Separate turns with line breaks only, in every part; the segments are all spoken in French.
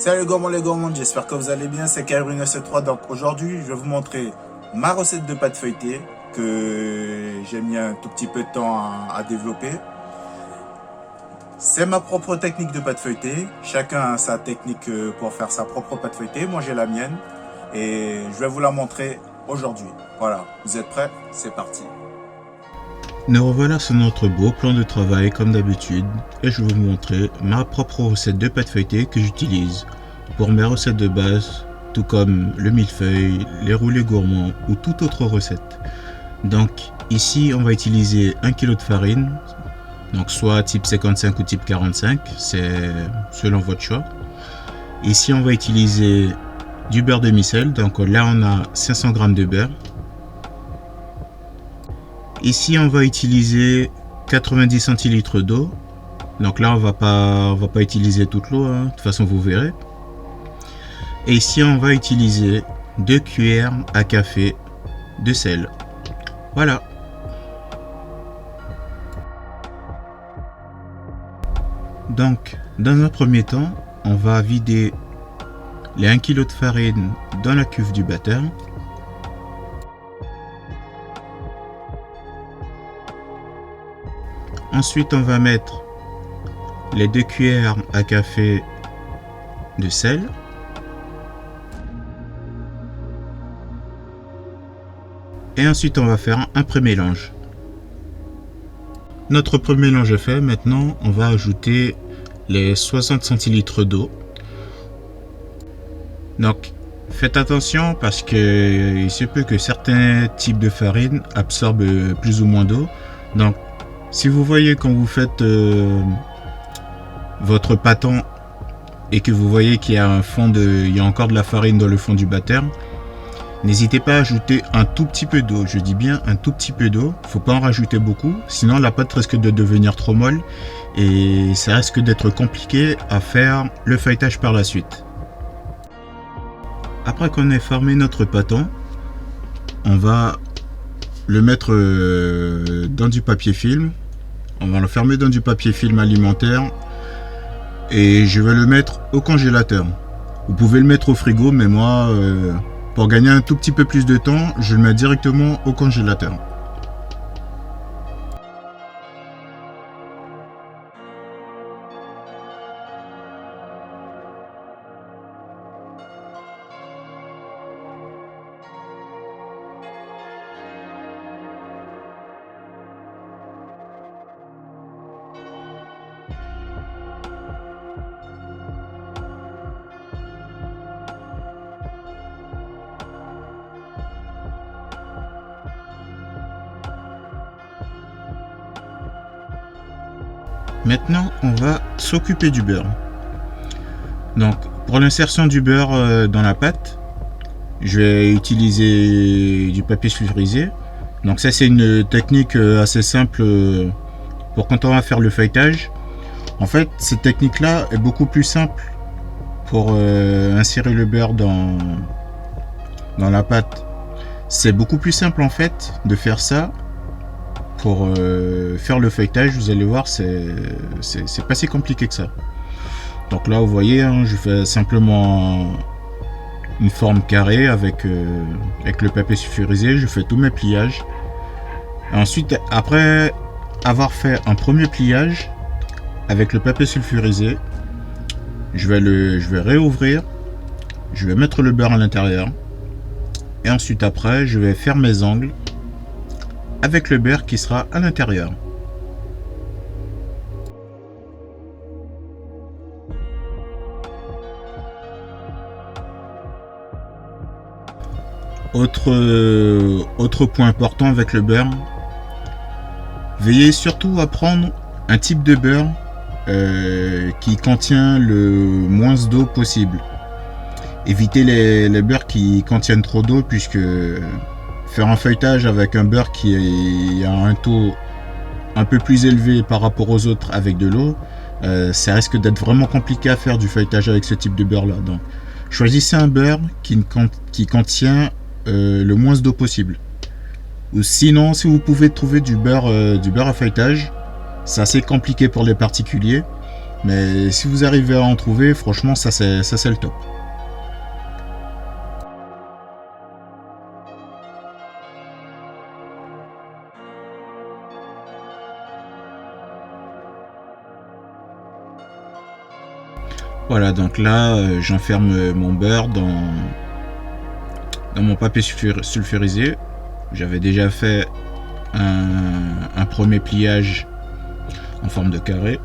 Salut les gourmands, j'espère que vous allez bien, c'est Kairun973. Donc aujourd'hui, je vais vous montrer ma recette de pâte feuilletée que j'ai mis un tout petit peu de temps à développer. C'est ma propre technique de pâte feuilletée. Chacun a sa technique pour faire sa propre pâte feuilletée. Moi, j'ai la mienne et je vais vous la montrer aujourd'hui. Voilà, vous êtes prêts? C'est parti.
Nous revoilà sur notre beau plan de travail comme d'habitude et je vais vous montrer ma propre recette de pâte feuilletée que j'utilise pour mes recettes de base, tout comme le millefeuille, les roulés gourmands ou toute autre recette. Donc ici on va utiliser 1 kg de farine, donc soit type 55 ou type 45, c'est selon votre choix. Ici on va utiliser du beurre demi-sel, donc là on a 500 g de beurre. Ici on va utiliser 90 centilitres d'eau, donc là on va pas utiliser toute l'eau, hein. De toute façon vous verrez. Et ici on va utiliser 2 cuillères à café de sel. Voilà. Donc dans un premier temps on va vider les 1 kg de farine dans la cuve du batteur. Ensuite, on va mettre les 2 cuillères à café de sel. Et ensuite, on va faire un pré-mélange. Notre pré-mélange est fait. Maintenant, on va ajouter les 60 centilitres d'eau. Donc, faites attention parce qu'il se peut que certains types de farine absorbent plus ou moins d'eau. Donc, si vous voyez quand vous faites votre pâton et que vous voyez qu'il y a il y a encore de la farine dans le fond du batteur, n'hésitez pas à ajouter un tout petit peu d'eau. Je dis bien un tout petit peu d'eau. Faut pas en rajouter beaucoup, sinon la pâte risque de devenir trop molle et ça risque d'être compliqué à faire le feuilletage par la suite. Après qu'on ait formé notre pâton, on va le mettre dans du papier film. On va le fermer dans du papier film alimentaire et je vais le mettre au congélateur. Vous pouvez le mettre au frigo, mais moi pour gagner un tout petit peu plus de temps, je le mets directement au congélateur. Maintenant, on va s'occuper du beurre. Donc, pour l'insertion du beurre dans la pâte, je vais utiliser du papier sulfurisé. Donc ça, c'est une technique assez simple pour quand on va faire le feuilletage. En fait, cette technique-là est beaucoup plus simple pour insérer le beurre dans la pâte. C'est beaucoup plus simple en fait de faire ça. Pour faire le feuilletage, vous allez voir, c'est pas si compliqué que ça. Donc là, vous voyez, hein, je fais simplement une forme carrée avec le papier sulfurisé. Je fais tous mes pliages. Et ensuite, après avoir fait un premier pliage avec le papier sulfurisé, je vais réouvrir. Je vais mettre le beurre à l'intérieur. Et ensuite, après, je vais faire mes angles avec le beurre qui sera à l'intérieur. Autre point important avec le beurre, veillez surtout à prendre un type de beurre qui contient le moins d'eau possible. Évitez les beurres qui contiennent trop d'eau, puisque faire un feuilletage avec un beurre qui a un taux un peu plus élevé par rapport aux autres avec de l'eau, ça risque d'être vraiment compliqué à faire du feuilletage avec ce type de beurre là. Donc choisissez un beurre qui contient le moins d'eau possible. Ou sinon, si vous pouvez trouver du beurre à feuilletage, c'est assez compliqué pour les particuliers. Mais si vous arrivez à en trouver, franchement, ça c'est le top. Voilà, donc là, j'enferme mon beurre dans mon papier sulfurisé. J'avais déjà fait un premier pliage en forme de carré.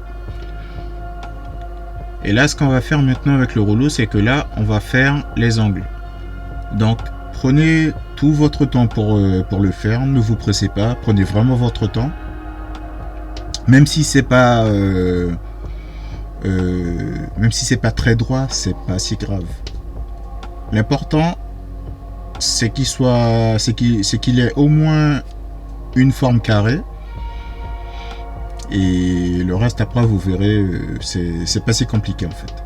Et là, ce qu'on va faire maintenant avec le rouleau, c'est que là, on va faire les angles. Donc, prenez tout votre temps pour le faire. Ne vous pressez pas. Prenez vraiment votre temps. Même si c'est pas très droit, c'est pas si grave. L'important, c'est qu'il ait au moins une forme carrée. Et le reste, après, vous verrez, c'est pas si compliqué en fait.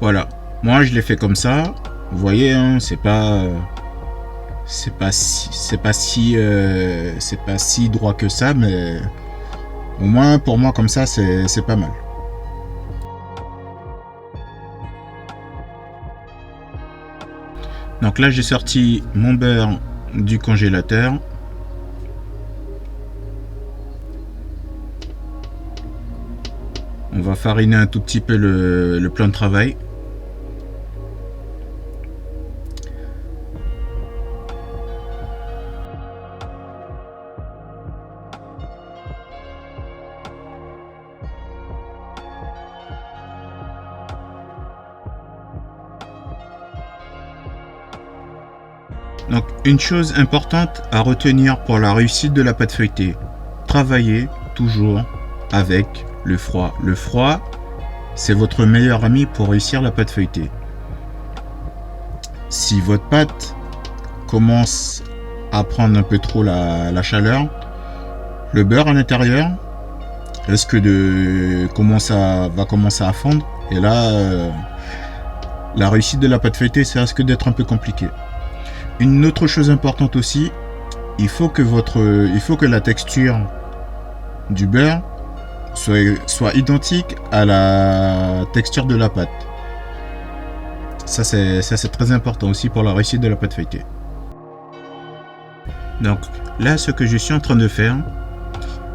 Voilà, moi je l'ai fait comme ça. Vous voyez, hein, c'est pas si droit que ça, mais au moins pour moi comme ça, c'est pas mal. Donc là, j'ai sorti mon beurre du congélateur. On va fariner un tout petit peu le plan de travail. Donc une chose importante à retenir pour la réussite de la pâte feuilletée, travaillez toujours avec le froid. Le froid, c'est votre meilleur ami pour réussir la pâte feuilletée. Si votre pâte commence à prendre un peu trop la chaleur, le beurre à l'intérieur risque va commencer à fondre, et là la réussite de la pâte feuilletée, ça risque d'être un peu compliqué. Une autre chose importante aussi, il faut que la texture du beurre soit identique à la texture de la pâte. Ça c'est très important aussi pour la réussite de la pâte feuilletée. Donc là, ce que je suis en train de faire,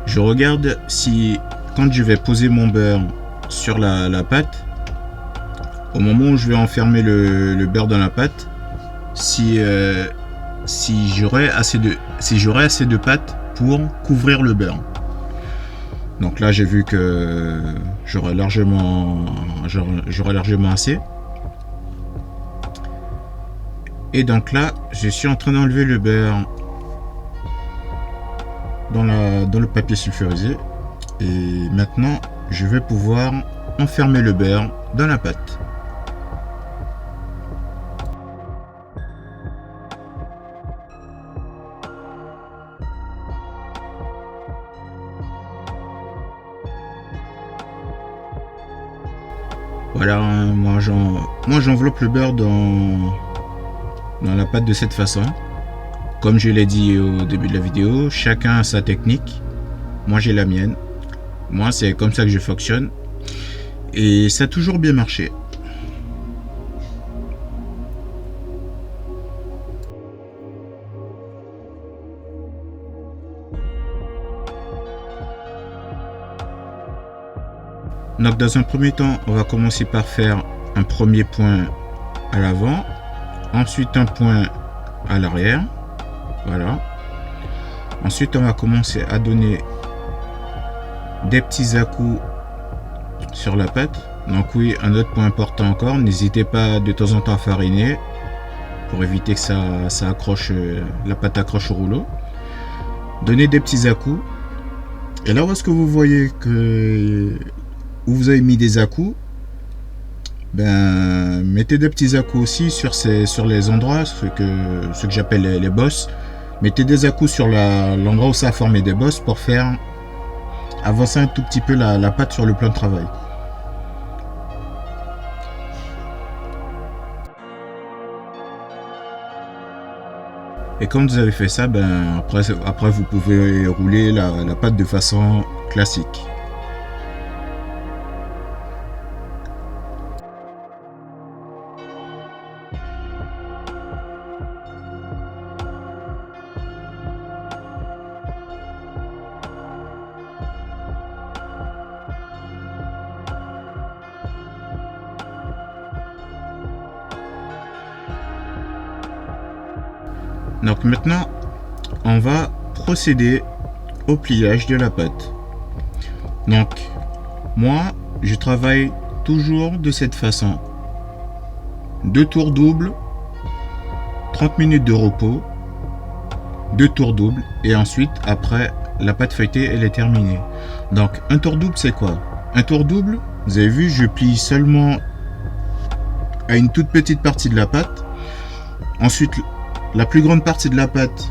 je regarde si, quand je vais poser mon beurre sur la pâte, au moment où je vais enfermer le beurre dans la pâte, si j'aurai assez de pâte pour couvrir le beurre. Donc là, j'ai vu que j'aurai largement assez. Et donc là, je suis en train d'enlever le beurre dans le papier sulfurisé. Et maintenant, je vais pouvoir enfermer le beurre dans la pâte. Voilà, moi j'enveloppe le beurre dans la pâte de cette façon. Comme je l'ai dit au début de la vidéo, chacun a sa technique. Moi j'ai la mienne. Moi c'est comme ça que je fonctionne. Et ça a toujours bien marché. Donc dans un premier temps, on va commencer par faire un premier point à l'avant, ensuite un point à l'arrière. Voilà. Ensuite, on va commencer à donner des petits à-coups sur la pâte. Donc oui, un autre point important encore, n'hésitez pas de temps en temps à fariner pour éviter que ça accroche, la pâte accroche au rouleau. Donnez des petits à-coups. Et là où est-ce que vous voyez que où vous avez mis des à-coups, ben mettez des petits à-coups aussi sur les endroits, ce que j'appelle les bosses. Mettez des à-coups sur l'endroit où ça a formé des bosses pour faire avancer un tout petit peu la pâte sur le plan de travail. Et quand vous avez fait ça, ben, après vous pouvez rouler la pâte de façon classique. Donc maintenant, on va procéder au pliage de la pâte. Donc, moi, je travaille toujours de cette façon. 2 tours doubles, 30 minutes de repos, 2 tours doubles, et ensuite, après, la pâte feuilletée, elle est terminée. Donc, un tour double, c'est quoi? Un tour double, vous avez vu, je plie seulement à une toute petite partie de la pâte. Ensuite, la plus grande partie de la pâte,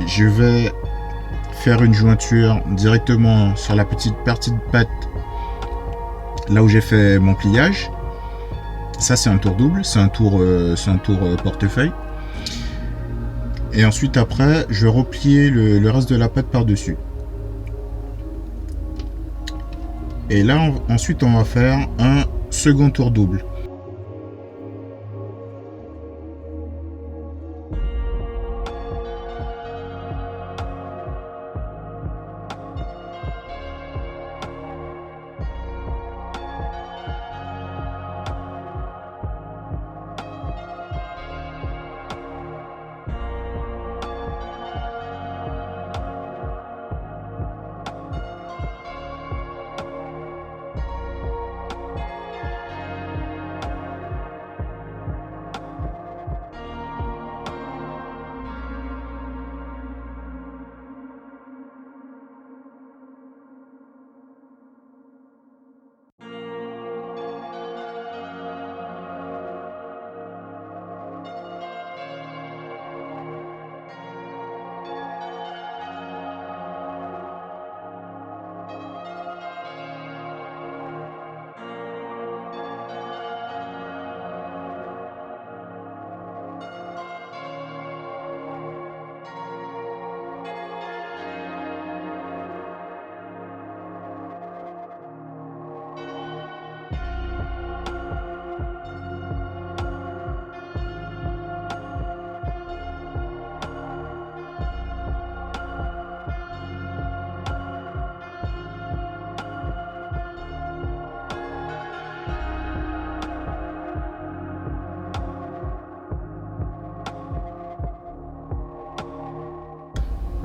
je vais faire une jointure directement sur la petite partie de pâte là où j'ai fait mon pliage. Ça, c'est un tour double, c'est un tour portefeuille. Et ensuite, après, je vais replier le reste de la pâte par-dessus. Et là, ensuite, on va faire un second tour double.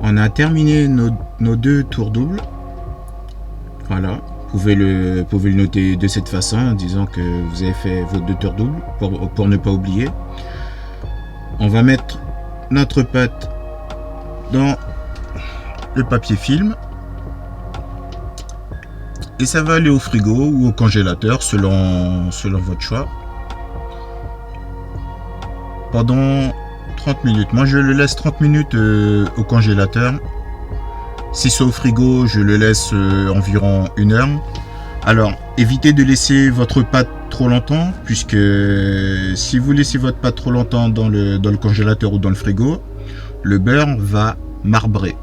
On a terminé nos 2 tours doubles. Voilà, vous pouvez le noter de cette façon en disant que vous avez fait vos 2 tours doubles pour ne pas oublier. On va mettre notre pâte dans le papier film et ça va aller au frigo ou au congélateur selon votre choix pendant 30 minutes. Moi je le laisse 30 minutes au congélateur. Si c'est au frigo, je le laisse environ 1 heure. Alors évitez de laisser votre pâte trop longtemps, puisque si vous laissez votre pâte trop longtemps dans le congélateur ou dans le frigo, le beurre va marbrer.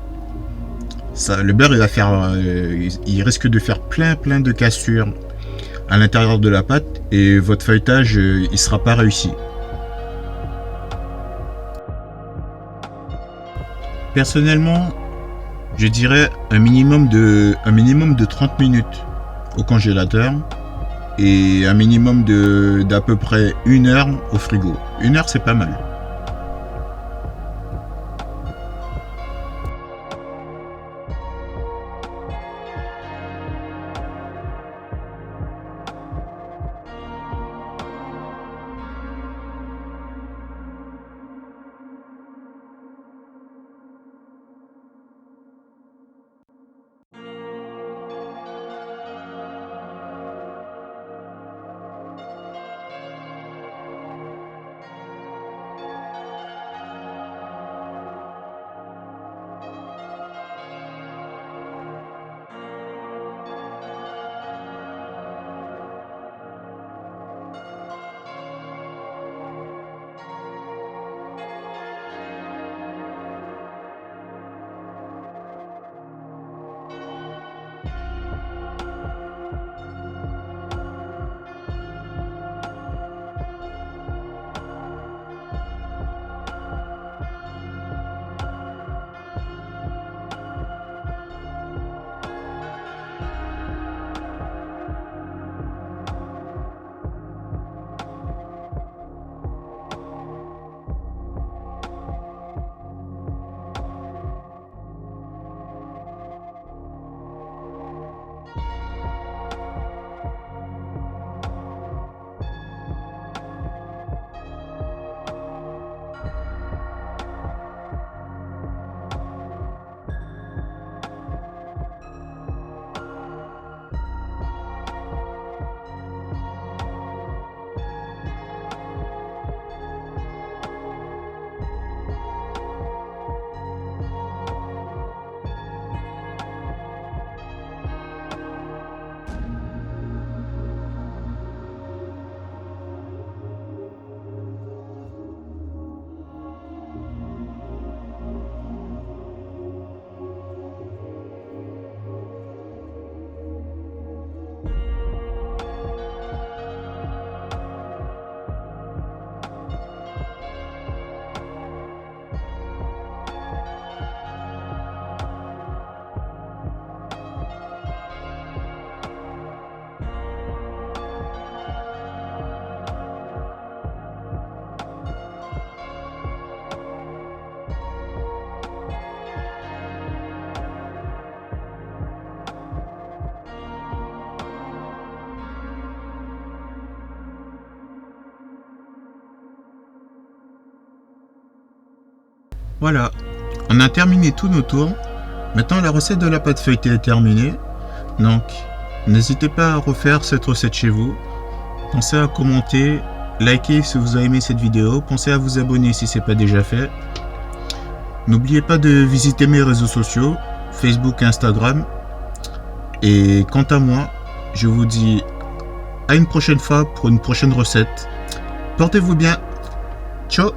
Ça, le beurre il risque de faire plein de cassures à l'intérieur de la pâte et votre feuilletage il sera pas réussi. Personnellement, je dirais un minimum de 30 minutes au congélateur et un minimum d'à peu près 1 heure au frigo. 1 heure, c'est pas mal. Voilà, on a terminé tous nos tours. Maintenant, la recette de la pâte feuilletée est terminée. Donc, n'hésitez pas à refaire cette recette chez vous. Pensez à commenter, liker si vous avez aimé cette vidéo. Pensez à vous abonner si ce n'est pas déjà fait. N'oubliez pas de visiter mes réseaux sociaux, Facebook et Instagram. Et quant à moi, je vous dis à une prochaine fois pour une prochaine recette. Portez-vous bien. Ciao.